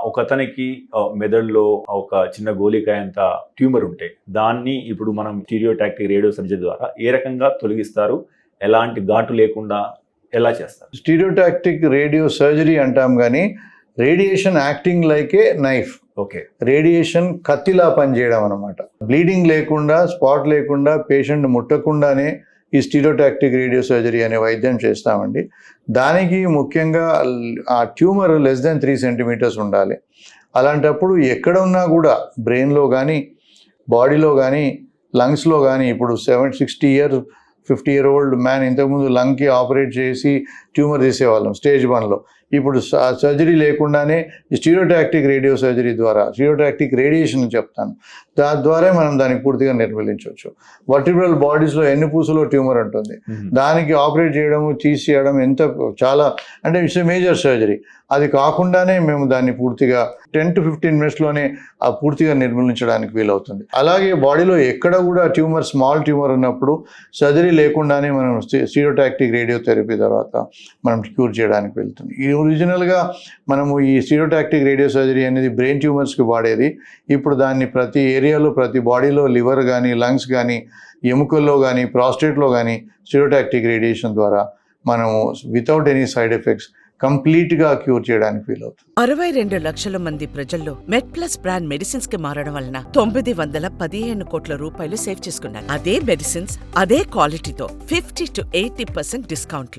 ఒకతనికి మెదడులో ఒక చిన్న గోలికాయంత ట్యూమర్ ఉంటే దాన్ని ఇప్పుడు మనం స్టీరియోటాక్టిక్ రేడియో సర్జరీ ద్వారా ఏ రకంగా తొలగిస్తారు, ఎలాంటి ఘాటు లేకుండా ఎలా చేస్తారు? స్టీరియోటాక్టిక్ రేడియో సర్జరీ అంటాం కానీ radiation acting like a knife. Okay, radiation కత్తిలా పనిచేయడం అనమాట. బ్లీడింగ్ లేకుండా, స్పాట్ లేకుండా, పేషెంట్ ముట్టకుండానే ఈ స్టీరియోటాక్టిక్ రేడియో సర్జరీ అనే వైద్యం చేస్తామండి. దానికి ముఖ్యంగా ఆ ట్యూమర్ లెస్ దెన్ 3 సెంటీమీటర్స్ ఉండాలి. అలాంటప్పుడు ఎక్కడ ఉన్నా కూడా బ్రెయిన్లో కానీ, బాడీలో కానీ, లంగ్స్లో కానీ, ఇప్పుడు 60 ఇయర్ 50 ఇయర్ ఓల్డ్ మ్యాన్ ఇంతకుముందు లంగ్కి ఆపరేట్ చేసి ట్యూమర్ తీసేవాళ్ళం స్టేజ్ 1లో. ఇప్పుడు సర్జరీ లేకుండానే స్టీరియోటాక్టిక్ రేడియో సర్జరీ ద్వారా, స్టీరియోటాక్టిక్ రేడియేషన్ చెప్తాను, దాని ద్వారా మనం దాన్ని పూర్తిగా నిర్మూలించవచ్చు. వర్టిబ్రల్ బాడీస్లో ఎన్నుపూసలో ట్యూమర్ ఉంటుంది, దానికి ఆపరేట్ చేయడము, తీసేయడం ఎంత చాలా అంటే ఇట్స్ ఎ మేజర్ సర్జరీ. అది కాకుండానే మేము దాన్ని పూర్తిగా 10 to 15 మినిట్స్లోనే పూర్తిగా నిర్మూలించడానికి వీలవుతుంది. అలాగే బాడీలో ఎక్కడ కూడా ట్యూమర్, స్మాల్ ట్యూమర్ ఉన్నప్పుడు సర్జరీ లేకుండానే మనం స్టీరియోటాక్టిక్ రేడియో థెరపీ తర్వాత మనం క్యూర్ చేయడానికి వెళ్తుంది. ఈ ఒరిజినల్గా మనము ఈ స్టీరియోటాక్టిక్ రేడియో సర్జరీ అనేది బ్రెయిన్ ట్యూమర్స్కి వాడేది. ఇప్పుడు దాన్ని ప్రతి ఏరియాలో, ప్రతి బాడీలో, లివర్ కానీ, లంగ్స్ కానీ, ఎముకల్లో కానీ, ప్రాస్టేట్లో కానీ స్టీరియోటాక్టిక్ రేడియేషన్ ద్వారా మనము వితౌట్ ఎనీ సైడ్ ఎఫెక్ట్స్ కంప్లీట్గా క్యూర్ చేయడానికి వీలవుతుంది. 62 లక్షల మంది ప్రజల్లో మెడ్ప్లస్ బ్రాండ్ మెడిసిన్స్ కి మారడం వలన 915 కోట్ల రూపాయలు సేవ్ చేసుకున్నారు. అదే మెడిసిన్స్, అదే క్వాలిటీతో 50 to 80% డిస్కౌంట్లు.